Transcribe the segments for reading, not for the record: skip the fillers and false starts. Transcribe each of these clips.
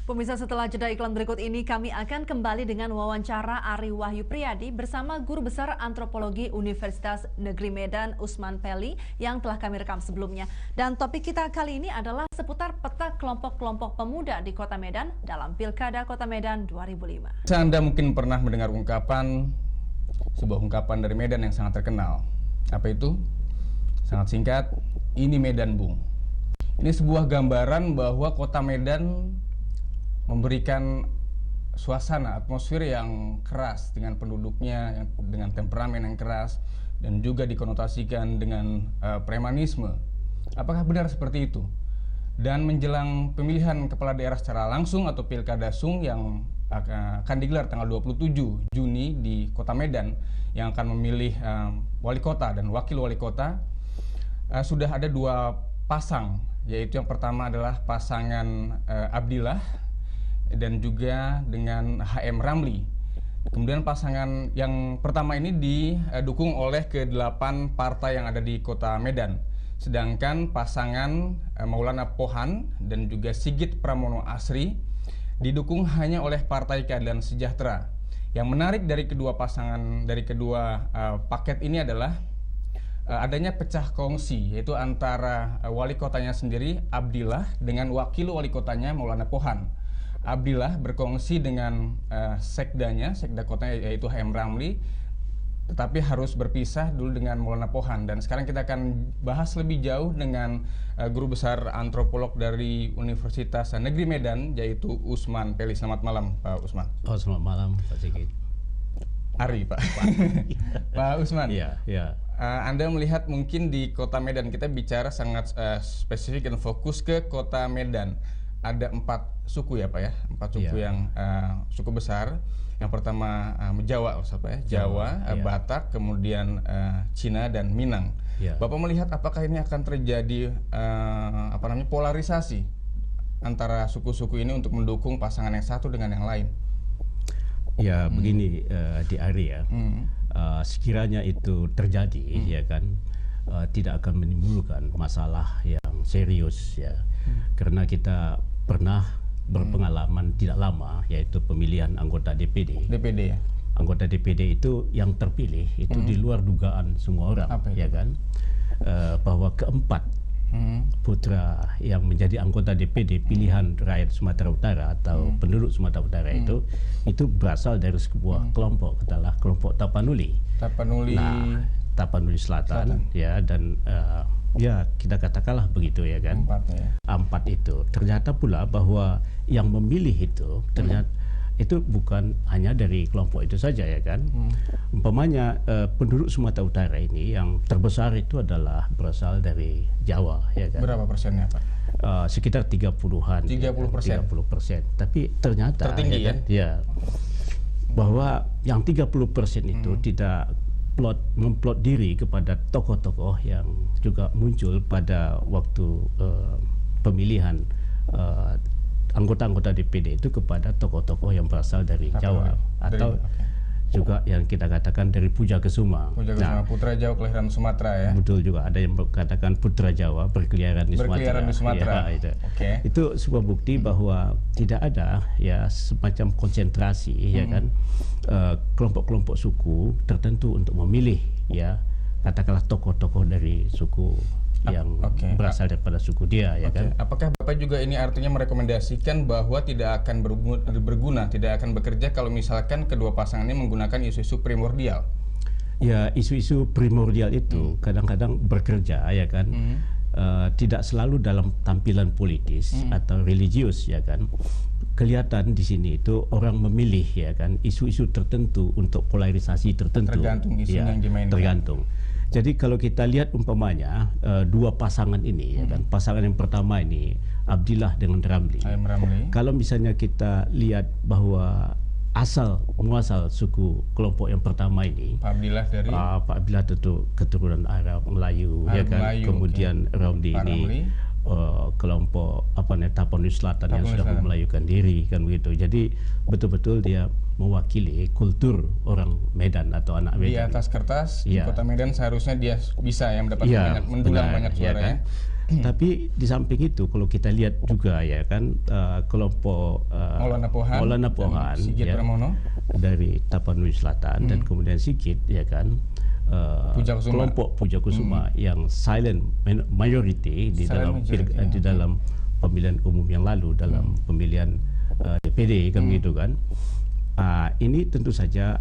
Pemirsa, setelah jeda iklan berikut ini kami akan kembali dengan wawancara Ari Wahyu Priyadi bersama Guru Besar Antropologi Universitas Negeri Medan Usman Peli yang telah kami rekam sebelumnya. Dan topik kita kali ini adalah seputar peta kelompok-kelompok pemuda di Kota Medan dalam Pilkada Kota Medan 2005. Anda mungkin pernah mendengar sebuah ungkapan dari Medan yang sangat terkenal. Apa itu? Sangat singkat, ini Medan, Bung. Ini sebuah gambaran bahwa Kota Medan memberikan suasana, atmosfer yang keras dengan penduduknya, dengan temperamen yang keras, dan juga dikonotasikan dengan premanisme. Apakah benar seperti itu? Dan menjelang pemilihan kepala daerah secara langsung atau Pilkada Sung yang akan digelar tanggal 27 Juni di Kota Medan, yang akan memilih wali kota dan wakil wali kota, sudah ada dua pasang, yaitu yang pertama adalah pasangan Abdillah dan juga dengan HM Ramli. Kemudian pasangan yang pertama ini didukung oleh ke-8 partai yang ada di Kota Medan. Sedangkan pasangan Maulana Pohan dan juga Sigit Pramono Asri didukung hanya oleh Partai Keadilan Sejahtera. Yang menarik dari kedua paket ini adalah adanya pecah kongsi, yaitu antara wali kotanya sendiri Abdillah dengan wakil wali kotanya Maulana Pohan. Abdillah berkongsi dengan sekda kotanya yaitu HM Ramli, tetapi harus berpisah dulu dengan Maulana Pohan. Dan sekarang kita akan bahas lebih jauh dengan Guru Besar Antropolog dari Universitas Negeri Medan, yaitu Usman Peli. Selamat malam, Pak Usman. Oh, selamat malam, Pak Sigit. Ari, Pak. Pak Usman. Iya, iya. Anda melihat mungkin di Kota Medan, kita bicara sangat spesifik dan fokus ke Kota Medan. Ada 4 suku ya, Pak ya, 4 suku yang suku besar. Yang pertama Jawa, Jawa, Batak, kemudian Cina dan Minang. Bapak melihat apakah ini akan terjadi polarisasi antara suku-suku ini untuk mendukung pasangan yang satu dengan yang lain? Ya, begini di Ari ya. Sekiranya itu terjadi ya kan, tidak akan menimbulkan masalah yang serius ya. Karena kita pernah berpengalaman tidak lama, yaitu pemilihan anggota DPD. DPD ya. Anggota DPD itu yang terpilih itu di luar dugaan semua orang, ya kan? Bahwa keempat putra yang menjadi anggota DPD pilihan rakyat Sumatera Utara atau penduduk Sumatera Utara itu berasal dari sebuah kelompok, adalah kelompok Tapanuli. Nah, Tapanuli Selatan. Ya, dan ya kita katakanlah begitu ya kan. 4 itu. Ternyata pula bahwa yang memilih itu ternyata itu bukan hanya dari kelompok itu saja ya kan. Umpamanya penduduk Sumatera Utara ini yang terbesar itu adalah berasal dari Jawa ya kan. Berapa persennya, Pak? Sekitar 30-an. 30%. Tapi ternyata tertinggi ya kan? Ya. Bahwa yang 30% itu tidak memplot diri kepada tokoh-tokoh yang juga muncul pada waktu pemilihan anggota-anggota DPD itu kepada tokoh-tokoh yang berasal dari Jawa atau juga yang kita katakan dari Puja Kesuma. Putra Jawa kelahiran Sumatera ya. Betul juga, ada yang mengatakan putra Jawa berkeliaran di Sumatera. Ya, itu sebuah bukti bahwa tidak ada ya semacam konsentrasi ya kan kelompok-kelompok suku tertentu untuk memilih ya katakanlah tokoh-tokoh dari suku yang berasal daripada suku dia ya kan. Apakah Bapak juga ini artinya merekomendasikan bahwa tidak akan berguna, tidak akan bekerja kalau misalkan kedua pasangan ini menggunakan isu-isu primordial? Ya, isu-isu primordial itu kadang-kadang bekerja ya kan. Tidak selalu dalam tampilan politis atau religius ya kan. Kelihatan di sini itu orang memilih ya kan isu-isu tertentu untuk polarisasi tertentu. Tergantung isu yang dimainkan. Tergantung. Jadi kalau kita lihat umpamanya dua pasangan ini ya kan, pasangan yang pertama ini Abdillah dengan Ramli. Kalau misalnya kita lihat bahwa muasal suku kelompok yang pertama ini, Pak Abdillah dari Pak Abdillah tentu keturunan Arab Melayu ya kan. Kemudian Ramli ini kelompok Tapanuli Selatan yang sudah memelayukan diri kan begitu. Jadi betul-betul dia mewakili kultur orang Medan atau anak Medan. Di atas kertas di Kota Medan seharusnya dia bisa yang mendapatkan mendulang banyak suara ya. Tapi di samping itu kalau kita lihat juga ya kan kelompok Maulana Pohan Sigit Pramono dari Tapanuli Selatan dan kemudian Sigit, ya kan, kelompok Puja Kusuma yang silent majority di dalam pemilihan umum yang lalu, dalam pemilihan DPD kan begitu kan. Ini tentu saja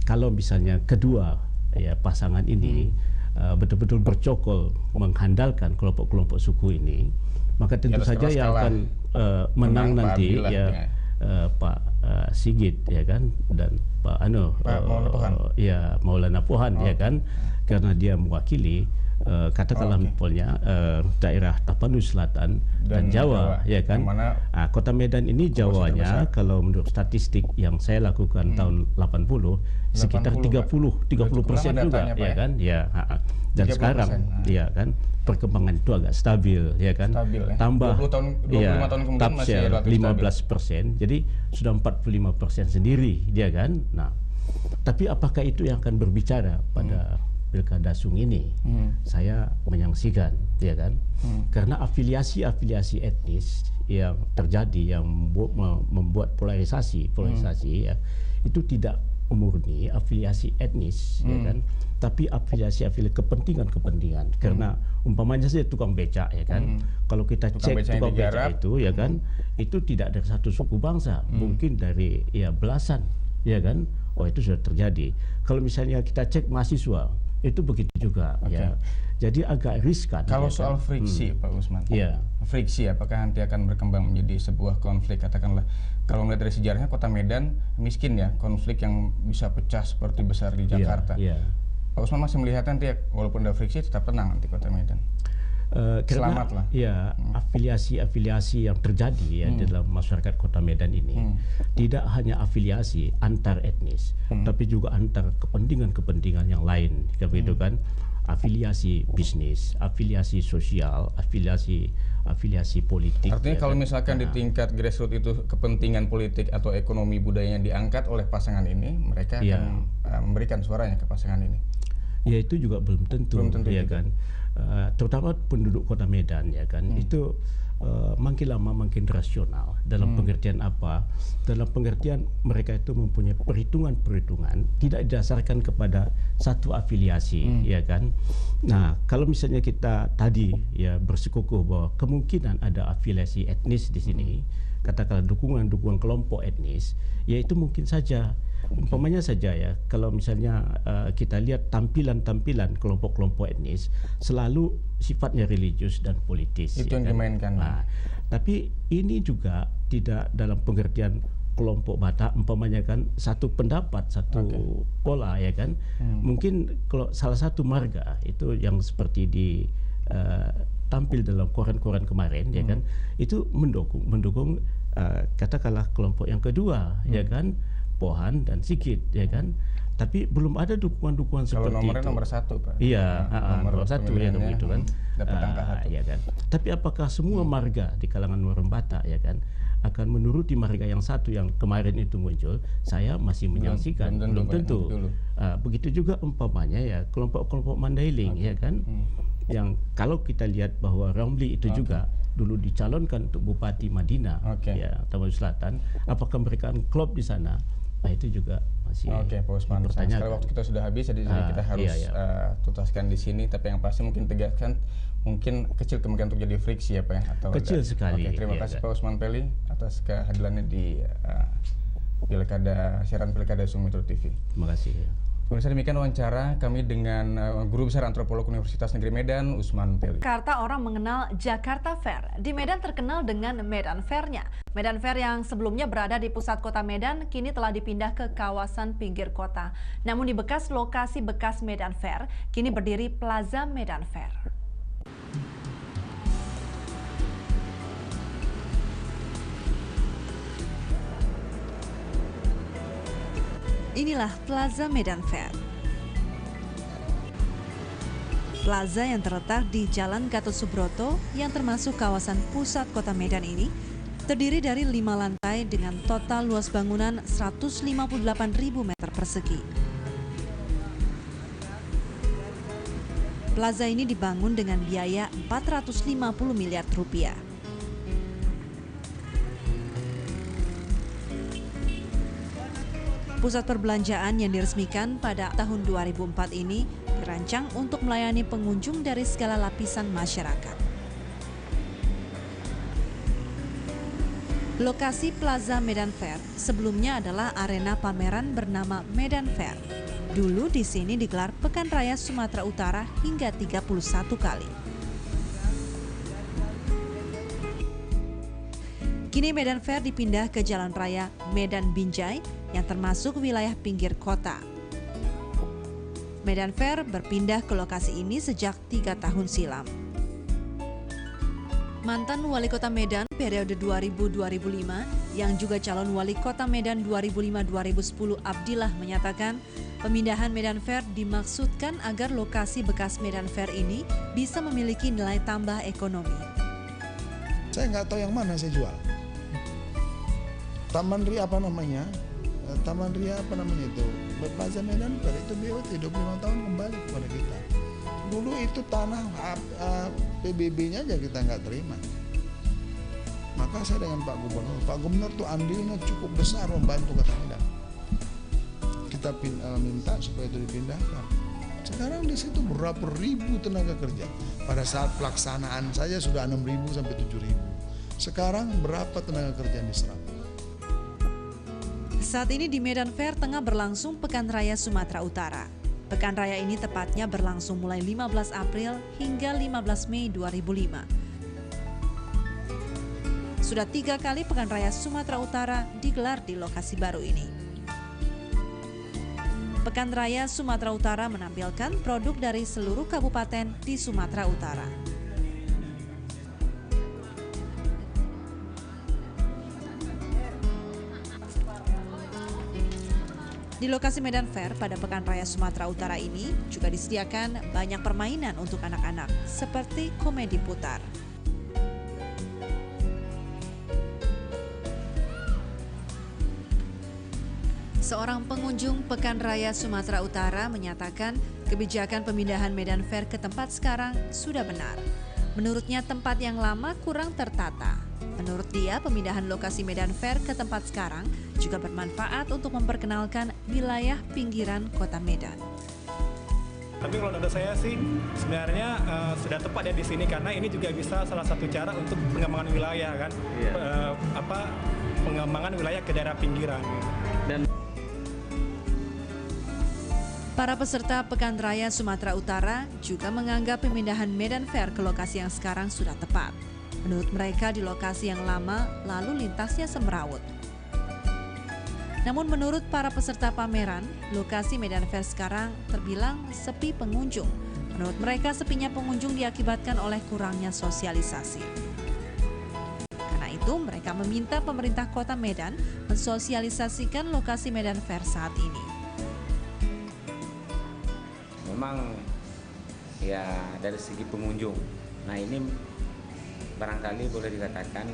kalau misalnya kedua pasangan ini betul-betul bercokol menghandalkan kelompok-kelompok suku ini, maka tentu saja yang akan menang nanti Pak Sigit, ya kan, dan Pak Maulana Pohan, ya kan, karena dia mewakili katakanlah misalnya daerah Tapanuli Selatan dan Jawa, ya kan. Kota Medan ini Jawanya kalau menurut statistik yang saya lakukan tahun 80 sekitar 30% juga, ya kan. Dan sekarang ya kan perkembangan itu agak stabil, ya kan. Tambah 25 tahun kemudian masih 15%, jadi sudah 45% sendiri, dia kan. Nah, tapi apakah itu yang akan berbicara pada Pilkada Sung ini? Saya menyaksikan, ya kan, karena afiliasi etnis yang terjadi yang membuat polarisasi ya, itu tidak murni afiliasi etnis, ya kan, tapi afiliasi kepentingan. Karena umpamanya saja tukang becak, ya kan, kalau kita cek tukang becak itu, ya kan, itu tidak dari satu suku bangsa, mungkin dari belasan, ya kan. Itu sudah terjadi. Kalau misalnya kita cek mahasiswa, itu begitu juga, ya. Jadi agak riskan. Kalau soal friksi, Pak Usman, friksi apakah nanti akan berkembang menjadi sebuah konflik? Katakanlah, kalau melihat dari sejarahnya Kota Medan miskin, ya, konflik yang bisa pecah seperti besar di Jakarta. Pak Usman masih melihat nanti walaupun ada friksi tetap tenang nanti Kota Medan? Karena afiliasi yang terjadi dalam masyarakat Kota Medan ini tidak hanya afiliasi antar etnis, tapi juga antar kepentingan yang lain, gitu kan. Afiliasi bisnis, afiliasi sosial, afiliasi politik. Artinya kalau misalkan di tingkat grassroots itu kepentingan politik atau ekonomi budaya yang diangkat oleh pasangan ini, mereka akan memberikan suaranya ke pasangan ini. Ya, itu juga belum tentu, ya kan. Terutama penduduk Kota Medan, ya kan, itu makin lama makin rasional. Dalam pengertian apa? Dalam pengertian mereka itu mempunyai perhitungan tidak didasarkan kepada satu afiliasi, ya kan. Nah, kalau misalnya kita tadi bersikukuh bahwa kemungkinan ada afiliasi etnis di sini, katakanlah dukungan kelompok etnis, ya itu mungkin saja. Umpamanya saja, ya, kalau misalnya kita lihat tampilan kelompok-kelompok etnis selalu sifatnya religius dan politis. Itu yang dimainkan. Nah, tapi ini juga tidak dalam pengertian kelompok Batak, umpamanya kan satu pendapat, satu pola, ya kan. Mungkin kalau salah satu marga itu yang seperti di tampil dalam koran-koran kemarin, ya kan, itu mendukung katakanlah kelompok yang kedua, ya kan, Pohan dan Sigit, ya kan. Tapi belum ada dukungan seperti itu. Kalau nomor satu, Pak. Iya, nomor satu, ya begitu kan. Dapat angka satu. Ya kan. Tapi apakah semua marga di kalangan orang Batak, ya kan, akan menuruti marga yang satu yang kemarin itu muncul? Saya masih menyaksikan belum tentu. Begitu juga umpamanya ya kelompok-kelompok Mandailing, ya kan, yang kalau kita lihat bahwa Ramli itu juga dulu dicalonkan untuk Bupati Madinah, ya, Tapanuli Selatan, apakah mereka klop di sana? Nah, itu juga masih Pak Usman. Sekarang waktu kita sudah habis, jadi kita harus tutaskan di sini. Tapi yang pasti mungkin tegaskan, mungkin kecil kemungkinan untuk jadi friksi, ya Pak, ya? Atau kecil sekali. Terima kasih Pak Usman Pelly atas kehadirannya di siaran Pilkada Sung Metro TV. Terima kasih. Pemirsa, demikian wawancara kami dengan Guru Besar Antropolog Universitas Negeri Medan, Usman Pelly. Jakarta orang mengenal Jakarta Fair. Di Medan terkenal dengan Medan Fair-nya. Medan Fair yang sebelumnya berada di pusat kota Medan, kini telah dipindah ke kawasan pinggir kota. Namun di bekas lokasi bekas Medan Fair, kini berdiri Plaza Medan Fair. Inilah Plaza Medan Fair. Plaza yang terletak di Jalan Gatot Subroto yang termasuk kawasan pusat kota Medan ini terdiri dari 5 lantai dengan total luas bangunan 158.000 meter persegi. Plaza ini dibangun dengan biaya 450 miliar rupiah. Pusat perbelanjaan yang diresmikan pada tahun 2004 ini dirancang untuk melayani pengunjung dari segala lapisan masyarakat. Lokasi Plaza Medan Fair sebelumnya adalah arena pameran bernama Medan Fair. Dulu di sini digelar Pekan Raya Sumatera Utara hingga 31 kali. Kini Medan Fair dipindah ke Jalan Raya Medan Binjai yang termasuk wilayah pinggir kota. Medan Fair berpindah ke lokasi ini sejak 3 tahun silam. Mantan Wali Kota Medan periode 2000-2005 yang juga calon Wali Kota Medan 2005-2010 Abdillah menyatakan pemindahan Medan Fair dimaksudkan agar lokasi bekas Medan Fair ini bisa memiliki nilai tambah ekonomi. Saya nggak tahu yang mana saya jual. Taman Ria apa namanya itu, Plaza Medan Fair itu BOT 25 tahun kembali kepada kita. Dulu itu tanah PBB-nya aja kita nggak terima. Maka saya dengan Pak Gubernur tuh andilnya cukup besar membantu Kota Medan. Kita minta supaya itu dipindahkan. Sekarang di situ berapa ribu tenaga kerja. Pada saat pelaksanaan saja sudah 6.000 sampai 7.000. Sekarang berapa tenaga kerja yang diserap? Saat ini di Medan Fair tengah berlangsung Pekan Raya Sumatera Utara. Pekan Raya ini tepatnya berlangsung mulai 15 April hingga 15 Mei 2005. Sudah 3 kali Pekan Raya Sumatera Utara digelar di lokasi baru ini. Pekan Raya Sumatera Utara menampilkan produk dari seluruh kabupaten di Sumatera Utara. Di lokasi Medan Fair pada Pekan Raya Sumatera Utara ini juga disediakan banyak permainan untuk anak-anak seperti komedi putar. Seorang pengunjung Pekan Raya Sumatera Utara menyatakan kebijakan pemindahan Medan Fair ke tempat sekarang sudah benar. Menurutnya tempat yang lama kurang tertata. Menurut dia, pemindahan lokasi Medan Fair ke tempat sekarang juga bermanfaat untuk memperkenalkan wilayah pinggiran kota Medan. Tapi kalau menurut saya sih sebenarnya sudah tepat ya di sini karena ini juga bisa salah satu cara untuk pengembangan wilayah kan, pengembangan wilayah ke daerah pinggiran. Dan para peserta Pekan Raya Sumatera Utara juga menganggap pemindahan Medan Fair ke lokasi yang sekarang sudah tepat. Menurut mereka di lokasi yang lama lalu lintasnya semrawut. Namun menurut para peserta pameran, lokasi Medan Fair sekarang terbilang sepi pengunjung. Menurut mereka sepinya pengunjung diakibatkan oleh kurangnya sosialisasi. Karena itu mereka meminta pemerintah Kota Medan mensosialisasikan lokasi Medan Fair saat ini. Memang ya dari segi pengunjung, nah ini barangkali boleh dikatakan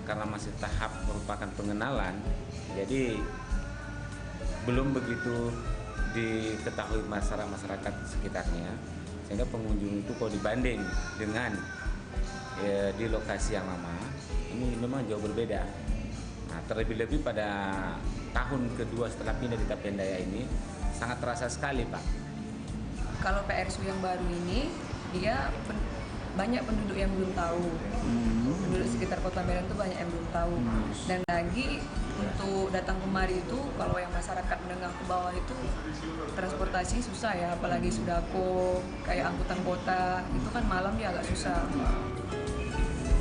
karena masih tahap merupakan pengenalan, jadi belum begitu diketahui masyarakat sekitarnya, sehingga pengunjung itu kalau dibanding dengan di lokasi yang lama, ini memang jauh berbeda. Nah, terlebih-lebih pada tahun kedua setelah pindah di Tapendaya ini sangat terasa sekali, Pak. Kalau PRSU yang baru ini, dia banyak penduduk yang belum tahu. Penduduk sekitar Kota Medan itu banyak yang belum tahu. Dan lagi untuk datang kemari itu, kalau yang masyarakat menengah ke bawah itu transportasi susah ya, apalagi sudako, kayak angkutan kota, itu kan malam dia agak susah.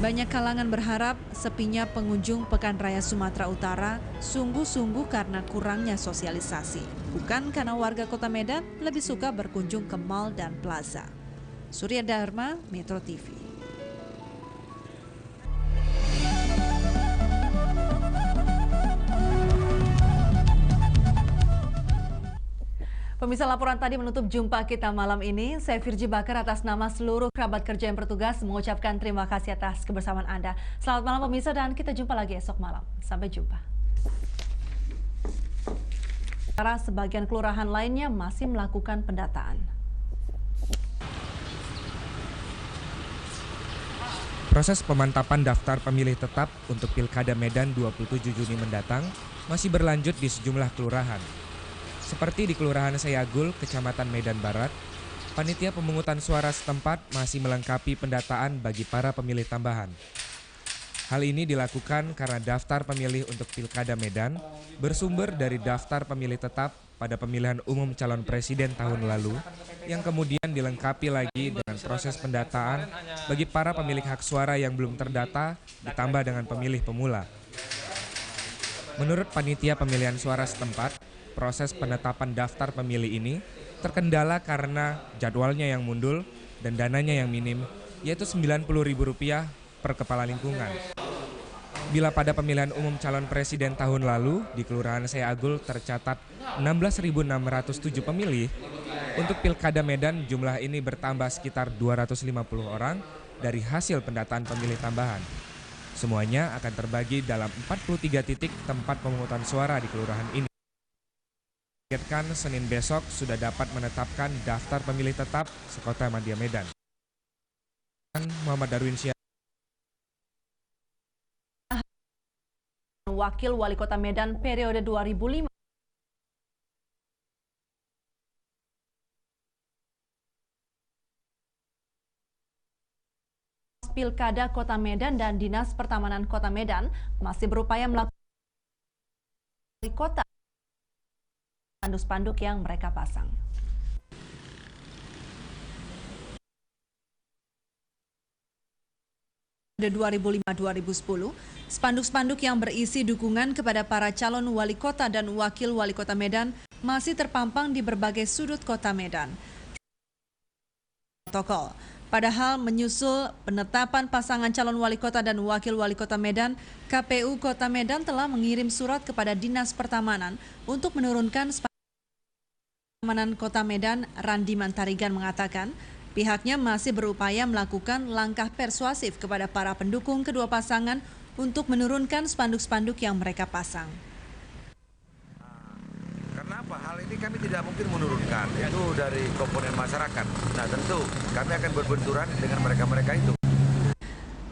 Banyak kalangan berharap sepinya pengunjung Pekan Raya Sumatera Utara sungguh-sungguh karena kurangnya sosialisasi. Bukan karena warga Kota Medan lebih suka berkunjung ke mal dan plaza. Surya Dharma, Metro TV. Pemirsa, laporan tadi menutup jumpa kita malam ini. Saya Virji Bakar atas nama seluruh kerabat kerja yang bertugas mengucapkan terima kasih atas kebersamaan Anda. Selamat malam pemirsa dan kita jumpa lagi esok malam. Sampai jumpa. Karena sebagian kelurahan lainnya masih melakukan pendataan. Proses pemantapan daftar pemilih tetap untuk Pilkada Medan 27 Juni mendatang masih berlanjut di sejumlah kelurahan. Seperti di Kelurahan Sayagul, Kecamatan Medan Barat, panitia pemungutan suara setempat masih melengkapi pendataan bagi para pemilih tambahan. Hal ini dilakukan karena daftar pemilih untuk Pilkada Medan bersumber dari daftar pemilih tetap pada pemilihan umum calon presiden tahun lalu yang kemudian dilengkapi lagi dengan proses pendataan bagi para pemilik hak suara yang belum terdata ditambah dengan pemilih pemula. Menurut panitia pemilihan suara setempat, proses penetapan daftar pemilih ini terkendala karena jadwalnya yang mundur dan dananya yang minim, yaitu Rp90.000 per kepala lingkungan. Bila pada pemilihan umum calon presiden tahun lalu di Kelurahan Sayagul tercatat 16.607 pemilih, untuk Pilkada Medan jumlah ini bertambah sekitar 250 orang dari hasil pendataan pemilih tambahan. Semuanya akan terbagi dalam 43 titik tempat pemungutan suara di kelurahan ini. Ditargetkan Senin besok sudah dapat menetapkan daftar pemilih tetap sekota Madya Medan. Muhammad Darwinsyah, Wakil Wali Kota Medan periode 2005. Pilkada Kota Medan dan Dinas Pertamanan Kota Medan masih berupaya melakukan kota spanduk yang mereka pasang. Pada 2005-2010, spanduk-spanduk yang berisi dukungan kepada para calon wali kota dan wakil wali kota Medan masih terpampang di berbagai sudut kota Medan. Protokol. Padahal menyusul penetapan pasangan calon wali kota dan wakil wali kota Medan, KPU Kota Medan telah mengirim surat kepada Dinas Pertamanan untuk menurunkan Pertamanan Kota Medan. Randi Mantarigan mengatakan pihaknya masih berupaya melakukan langkah persuasif kepada para pendukung kedua pasangan untuk menurunkan spanduk-spanduk yang mereka pasang. Kenapa? Hal ini kami tidak mungkin menurunkan, itu dari komponen masyarakat. Nah tentu kami akan berbenturan dengan mereka-mereka itu.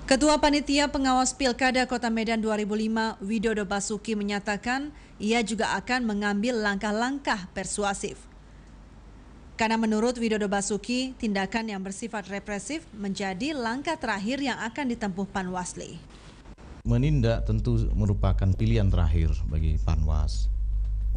Ketua Panitia Pengawas Pilkada Kota Medan 2005, Widodo Basuki menyatakan ia juga akan mengambil langkah-langkah persuasif. Karena menurut Widodo Basuki, tindakan yang bersifat represif menjadi langkah terakhir yang akan ditempuh Panwasli. Menindak tentu merupakan pilihan terakhir bagi Panwas,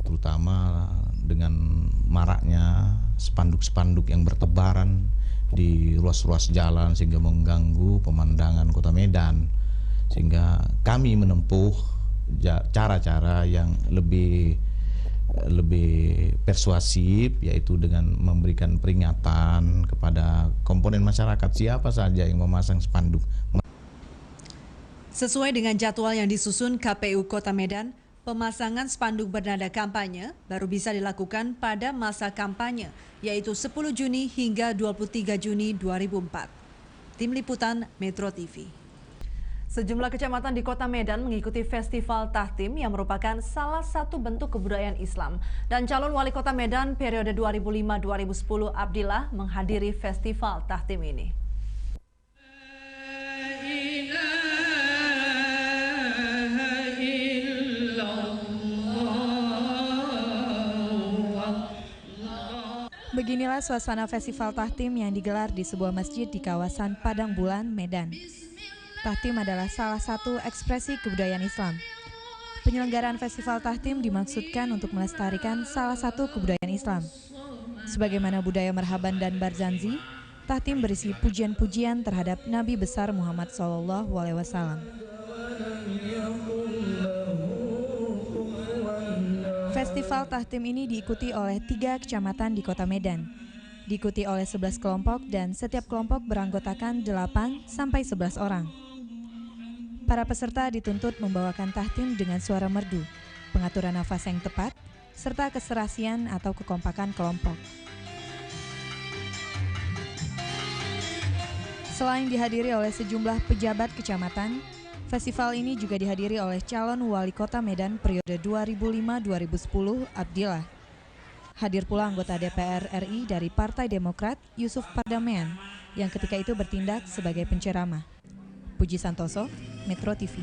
terutama dengan maraknya spanduk-spanduk yang bertebaran di ruas-ruas jalan sehingga mengganggu pemandangan Kota Medan. Sehingga kami menempuh cara-cara yang lebih persuasif, yaitu dengan memberikan peringatan kepada komponen masyarakat siapa saja yang memasang spanduk. Sesuai dengan jadwal yang disusun KPU Kota Medan, pemasangan spanduk bernada kampanye baru bisa dilakukan pada masa kampanye, yaitu 10 Juni hingga 23 Juni 2004. Tim Liputan Metro TV. Sejumlah kecamatan di Kota Medan mengikuti Festival Tahtim yang merupakan salah satu bentuk kebudayaan Islam. Dan calon wali kota Medan periode 2005-2010 Abdillah menghadiri Festival Tahtim ini. Beginilah suasana Festival Tahtim yang digelar di sebuah masjid di kawasan Padang Bulan, Medan. Tahtim adalah salah satu ekspresi kebudayaan Islam. Penyelenggaraan Festival Tahtim dimaksudkan untuk melestarikan salah satu kebudayaan Islam. Sebagaimana budaya Marhaban dan Barzanji, Tahtim berisi pujian-pujian terhadap Nabi besar Muhammad SAW. Festival Tahtim ini diikuti oleh 3 kecamatan di Kota Medan. Diikuti oleh 11 kelompok dan setiap kelompok beranggotakan 8 sampai 11 orang. Para peserta dituntut membawakan tahtim dengan suara merdu, pengaturan nafas yang tepat, serta keserasian atau kekompakan kelompok. Selain dihadiri oleh sejumlah pejabat kecamatan, festival ini juga dihadiri oleh calon wali kota Medan periode 2005-2010 Abdillah. Hadir pula anggota DPR RI dari Partai Demokrat Yusuf Pardamaian yang ketika itu bertindak sebagai penceramah. Puji Santoso, Metro TV.